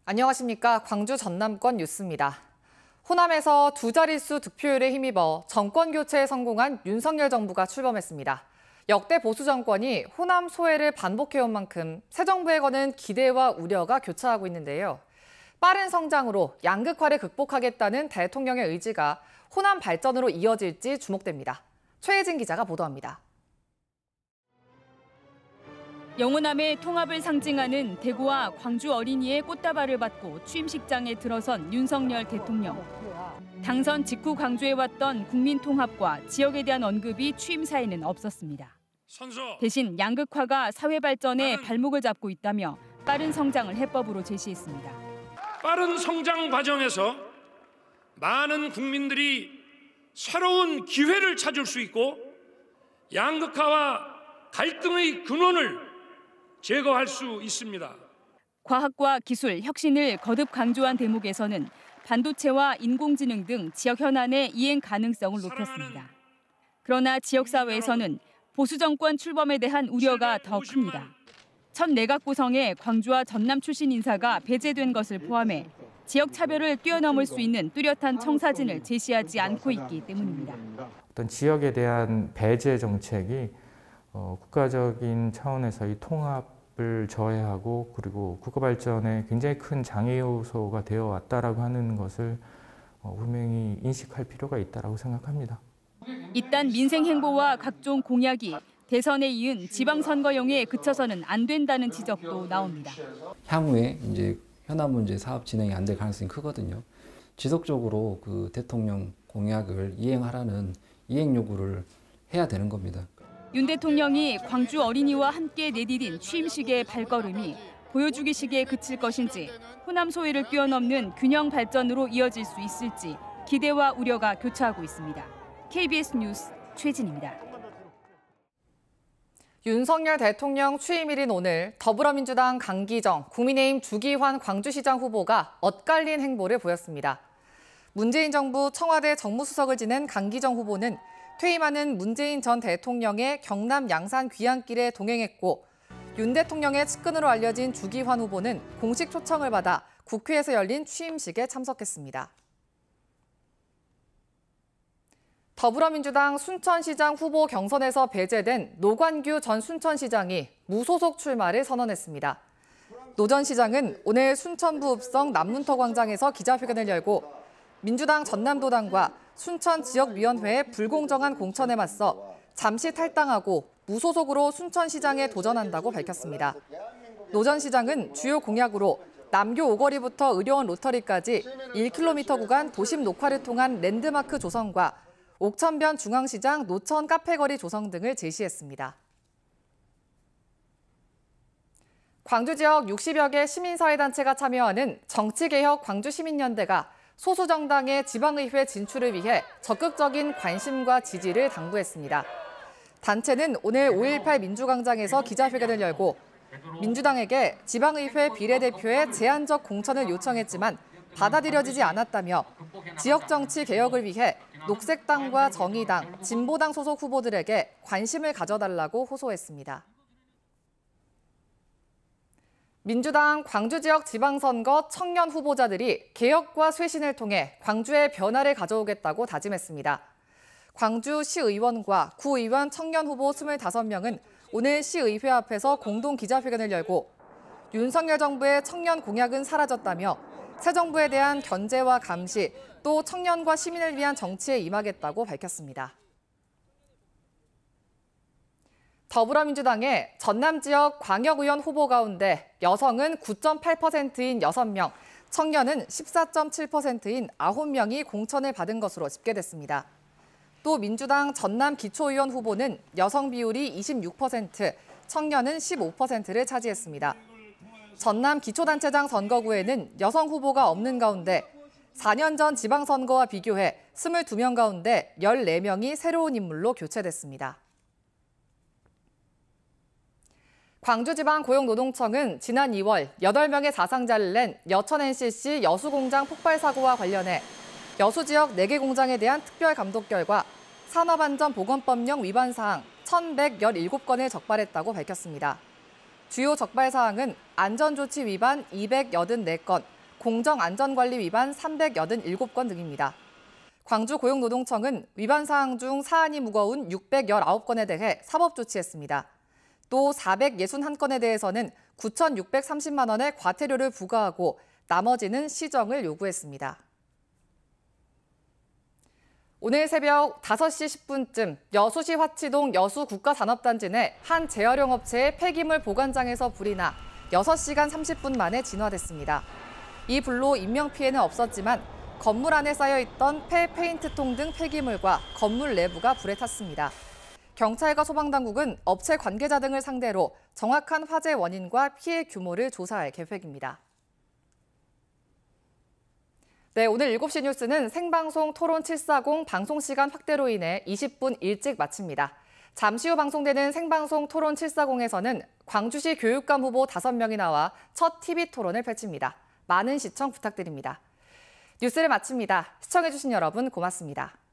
안녕하십니까. 광주 전남권 뉴스입니다. 호남에서 두 자릿수 득표율에 힘입어 정권 교체에 성공한 윤석열 정부가 출범했습니다. 역대 보수 정권이 호남 소외를 반복해온 만큼 새 정부에 거는 기대와 우려가 교차하고 있는데요. 빠른 성장으로 양극화를 극복하겠다는 대통령의 의지가 호남 발전으로 이어질지 주목됩니다. 최혜진 기자가 보도합니다. 영호남의 통합을 상징하는 대구와 광주 어린이의 꽃다발을 받고 취임식장에 들어선 윤석열 대통령. 당선 직후 강조해 왔던 국민 통합과 지역에 대한 언급이 취임사에는 없었습니다. 대신 양극화가 사회 발전에 발목을 잡고 있다며 빠른 성장을 해법으로 제시했습니다. 빠른 성장 과정에서 많은 국민들이 새로운 기회를 찾을 수 있고 양극화와 갈등의 근원을 제거할 수 있습니다. 과학과 기술, 혁신을 거듭 강조한 대목에서는 반도체와 인공지능 등 지역 현안의 이행 가능성을 높였습니다. 그러나 지역사회에서는 보수 정권 출범에 대한 우려가 더 큽니다. 첫 내각 구성에 광주와 전남 출신 인사가 배제된 것을 포함해 지역 차별을 뛰어넘을 수 있는 뚜렷한 청사진을 제시하지 않고 있기 때문입니다. 어떤 지역에 대한 배제 정책이 국가적인 차원에서의 통합을 저해하고 그리고 국가 발전에 굉장히 큰 장애 요소가 되어 왔다라고 하는 것을 분명히 인식할 필요가 있다라고 생각합니다. 이딴 민생 행보와 각종 공약이 대선에 이은 지방선거용에 그쳐서는 안 된다는 지적도 나옵니다. 향후에 이제 현안 문제 사업 진행이 안 될 가능성이 크거든요. 지속적으로 그 대통령 공약을 이행하라는 이행 요구를 해야 되는 겁니다. 윤 대통령이 광주 어린이와 함께 내디딘 취임식의 발걸음이 보여주기식에 그칠 것인지 호남 소외를 뛰어넘는 균형 발전으로 이어질 수 있을지 기대와 우려가 교차하고 있습니다. KBS 뉴스 최진입니다. 윤석열 대통령 취임일인 오늘 더불어민주당 강기정, 국민의힘 주기환 광주시장 후보가 엇갈린 행보를 보였습니다. 문재인 정부 청와대 정무수석을 지낸 강기정 후보는 퇴임하는 문재인 전 대통령의 경남 양산 귀향길에 동행했고 윤 대통령의 측근으로 알려진 주기환 후보는 공식 초청을 받아 국회에서 열린 취임식에 참석했습니다. 더불어민주당 순천시장 후보 경선에서 배제된 노관규 전 순천시장이 무소속 출마를 선언했습니다. 노 전 시장은 오늘 순천부 읍성 남문터 광장에서 기자회견을 열고 민주당 전남도당과 순천지역위원회의 불공정한 공천에 맞서 잠시 탈당하고 무소속으로 순천시장에 도전한다고 밝혔습니다. 노 전 시장은 주요 공약으로 남교 오거리부터 의료원 로터리까지 1km 구간 도심 녹화를 통한 랜드마크 조성과 옥천변 중앙시장 노천 카페거리 조성 등을 제시했습니다. 광주 지역 60여 개 시민사회단체가 참여하는 정치개혁 광주시민연대가 소수 정당의 지방의회 진출을 위해 적극적인 관심과 지지를 당부했습니다. 단체는 오늘 5.18 민주광장에서 기자회견을 열고 민주당에게 지방의회 비례대표의 제한적 공천을 요청했지만 받아들여지지 않았다며 지역 정치 개혁을 위해 녹색당과 정의당, 진보당 소속 후보들에게 관심을 가져달라고 호소했습니다. 민주당 광주 지역 지방선거 청년 후보자들이 개혁과 쇄신을 통해 광주의 변화를 가져오겠다고 다짐했습니다. 광주 시의원과 구의원 청년 후보 25명은 오늘 시의회 앞에서 공동 기자회견을 열고 윤석열 정부의 청년 공약은 사라졌다며 새 정부에 대한 견제와 감시, 또 청년과 시민을 위한 정치에 임하겠다고 밝혔습니다. 더불어민주당의 전남 지역 광역의원 후보 가운데 여성은 9.8%인 6명, 청년은 14.7%인 9명이 공천을 받은 것으로 집계됐습니다. 또 민주당 전남 기초의원 후보는 여성 비율이 26%, 청년은 15%를 차지했습니다. 전남 기초단체장 선거구에는 여성 후보가 없는 가운데 4년 전 지방선거와 비교해 22명 가운데 14명이 새로운 인물로 교체됐습니다. 광주지방고용노동청은 지난 2월 8명의 사상자를 낸 여천 NCC 여수공장 폭발 사고와 관련해 여수 지역 4개 공장에 대한 특별 감독 결과 산업안전보건법령 위반 사항 1,117건을 적발했다고 밝혔습니다. 주요 적발 사항은 안전조치 위반 284건, 공정안전관리 위반 387건 등입니다. 광주고용노동청은 위반 사항 중 사안이 무거운 619건에 대해 사법 조치했습니다. 또 461건에 대해서는 9,630만 원의 과태료를 부과하고 나머지는 시정을 요구했습니다. 오늘 새벽 5시 10분쯤 여수시 화치동 여수국가산업단지 내 한 재활용 업체의 폐기물 보관장에서 불이 나 6시간 30분 만에 진화됐습니다. 이 불로 인명피해는 없었지만 건물 안에 쌓여있던 페인트통 등 폐기물과 건물 내부가 불에 탔습니다. 경찰과 소방당국은 업체 관계자 등을 상대로 정확한 화재 원인과 피해 규모를 조사할 계획입니다. 네, 오늘 7시 뉴스는 생방송 토론 740 방송시간 확대로 인해 20분 일찍 마칩니다. 잠시 후 방송되는 생방송 토론 740에서는 광주시 교육감 후보 5명이 나와 첫 TV 토론을 펼칩니다. 많은 시청 부탁드립니다. 뉴스를 마칩니다. 시청해주신 여러분 고맙습니다.